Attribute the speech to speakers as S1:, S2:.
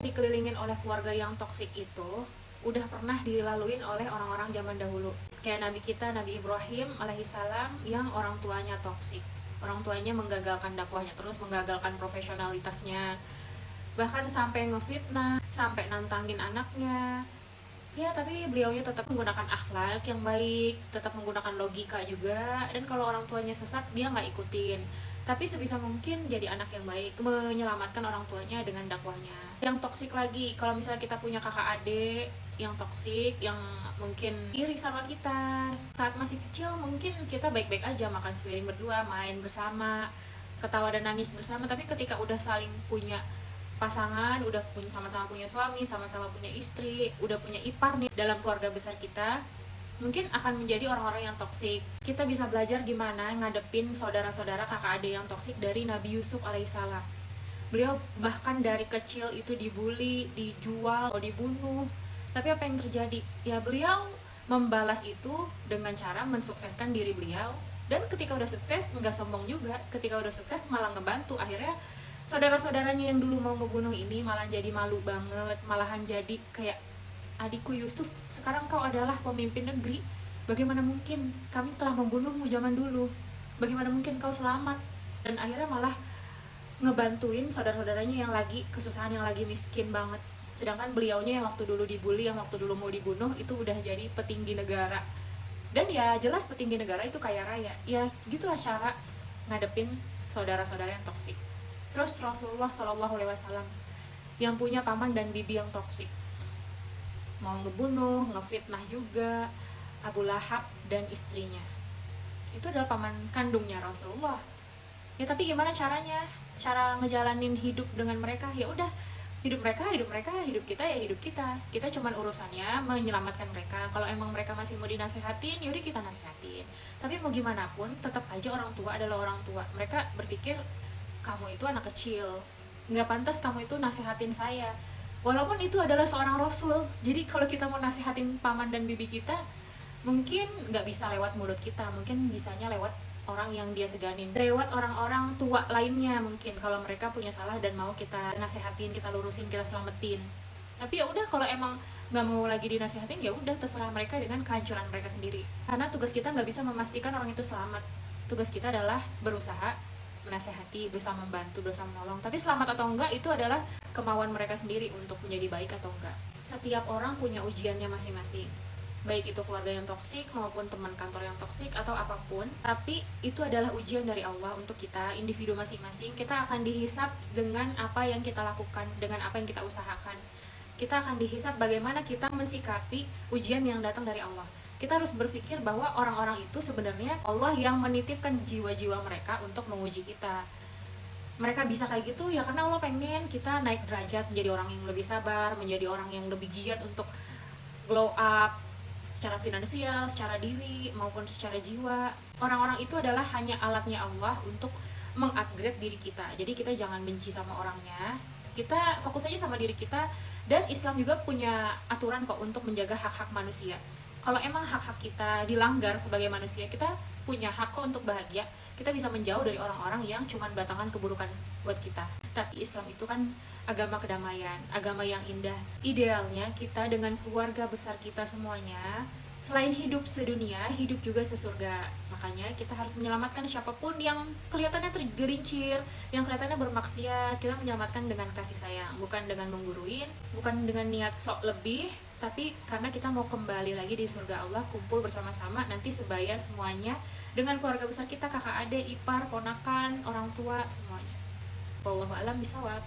S1: dikelilingin oleh keluarga yang toksik itu udah pernah dilaluin oleh orang-orang zaman dahulu. Kayak Nabi kita, Nabi Ibrahim alaihissalam, yang orang tuanya toksik. Orang tuanya menggagalkan dakwahnya, terus menggagalkan profesionalitasnya, bahkan sampai ngefitnah, sampai nantangin anaknya. Ya, tapi beliaunya tetap menggunakan akhlak yang baik, tetap menggunakan logika juga. Dan kalau orang tuanya sesat, dia nggak ikutin. Tapi sebisa mungkin jadi anak yang baik, menyelamatkan orang tuanya dengan dakwahnya. Yang toksik lagi, kalau misalnya kita punya kakak adik yang toksik, yang mungkin iri sama kita. Saat masih kecil mungkin kita baik-baik aja, makan sepiring berdua, main bersama, ketawa dan nangis bersama. Tapi ketika udah saling punya pasangan, udah punya, sama-sama punya suami, sama-sama punya istri, udah punya ipar nih dalam keluarga besar kita, mungkin akan menjadi orang-orang yang toksik. Kita bisa belajar gimana ngadepin saudara-saudara kakak adik yang toksik dari Nabi Yusuf alaihissalam. Beliau bahkan dari kecil itu dibully, dijual, dibunuh. Tapi apa yang terjadi? Ya beliau membalas itu dengan cara mensukseskan diri beliau. Dan ketika udah sukses, nggak sombong juga. Ketika udah sukses malah ngebantu. Akhirnya saudara-saudaranya yang dulu mau ngebunuh ini malah jadi malu banget. Malahan jadi kayak, adikku Yusuf, sekarang kau adalah pemimpin negeri. Bagaimana mungkin kami telah membunuhmu zaman dulu? Bagaimana mungkin kau selamat? Dan akhirnya malah ngebantuin saudara-saudaranya yang lagi kesusahan, yang lagi miskin banget. Sedangkan beliaunya yang waktu dulu dibully, yang waktu dulu mau dibunuh, itu udah jadi petinggi negara. Dan ya jelas petinggi negara itu kaya raya. Ya gitulah cara ngadepin saudara-saudara yang toksik. Terus Rasulullah SAW yang punya paman dan bibi yang toksik, mau ngebunuh, ngefitnah juga Abu Lahab dan istrinya. Itu adalah paman kandungnya Rasulullah. Ya tapi gimana caranya? Cara ngejalanin hidup dengan mereka? Ya udah, hidup mereka, hidup kita ya hidup kita. Kita cuman urusannya menyelamatkan mereka. Kalau emang mereka masih mau dinasehatin, yaudah kita nasehatin. Tapi mau gimana pun, tetap aja orang tua adalah orang tua. Mereka berpikir kamu itu anak kecil, nggak pantas kamu itu nasehatin saya. Walaupun itu adalah seorang rasul. Jadi kalau kita mau nasehatin paman dan bibi kita, mungkin nggak bisa lewat mulut kita, mungkin bisanya lewat orang yang dia seganin, lewat orang-orang tua lainnya. Mungkin kalau mereka punya salah dan mau kita nasehatin, kita lurusin, kita selamatin. Tapi ya udah, kalau emang nggak mau lagi dinasehatin, ya udah terserah mereka dengan kehancuran mereka sendiri. Karena tugas kita nggak bisa memastikan orang itu selamat. Tugas kita adalah berusaha menasehati, berusaha membantu, berusaha menolong. Tapi selamat atau enggak itu adalah kemauan mereka sendiri untuk menjadi baik atau enggak. Setiap orang punya ujiannya masing-masing, baik itu keluarga yang toksik maupun teman kantor yang toksik atau apapun. Tapi itu adalah ujian dari Allah untuk kita, individu masing-masing. Kita akan dihisap dengan apa yang kita lakukan, dengan apa yang kita usahakan. Kita akan dihisap bagaimana kita mensikapi ujian yang datang dari Allah. Kita harus berpikir bahwa orang-orang itu sebenarnya Allah yang menitipkan jiwa-jiwa mereka untuk menguji kita. Mereka bisa kayak gitu ya karena Allah pengen kita naik derajat, menjadi orang yang lebih sabar, menjadi orang yang lebih giat untuk glow up secara finansial, secara diri, maupun secara jiwa. Orang-orang itu adalah hanya alatnya Allah untuk mengupgrade diri kita. Jadi kita jangan benci sama orangnya, kita fokus aja sama diri kita. Dan Islam juga punya aturan kok untuk menjaga hak-hak manusia. Kalau emang hak-hak kita dilanggar sebagai manusia, kita punya hak kok untuk bahagia. Kita bisa menjauh dari orang-orang yang cuma mendatangkan keburukan buat kita. Tapi Islam itu kan agama kedamaian, agama yang indah. Idealnya kita dengan keluarga besar kita semuanya, selain hidup sedunia, hidup juga sesurga. Makanya kita harus menyelamatkan siapapun yang kelihatannya tergelincir, yang kelihatannya bermaksiat. Kita menyelamatkan dengan kasih sayang, bukan dengan mengguruin, bukan dengan niat sok lebih, tapi karena kita mau kembali lagi di surga Allah, kumpul bersama-sama nanti sebaya semuanya dengan keluarga besar kita, kakak adik, ipar, ponakan, orang tua, semuanya. Wallahu a'lam bishawab.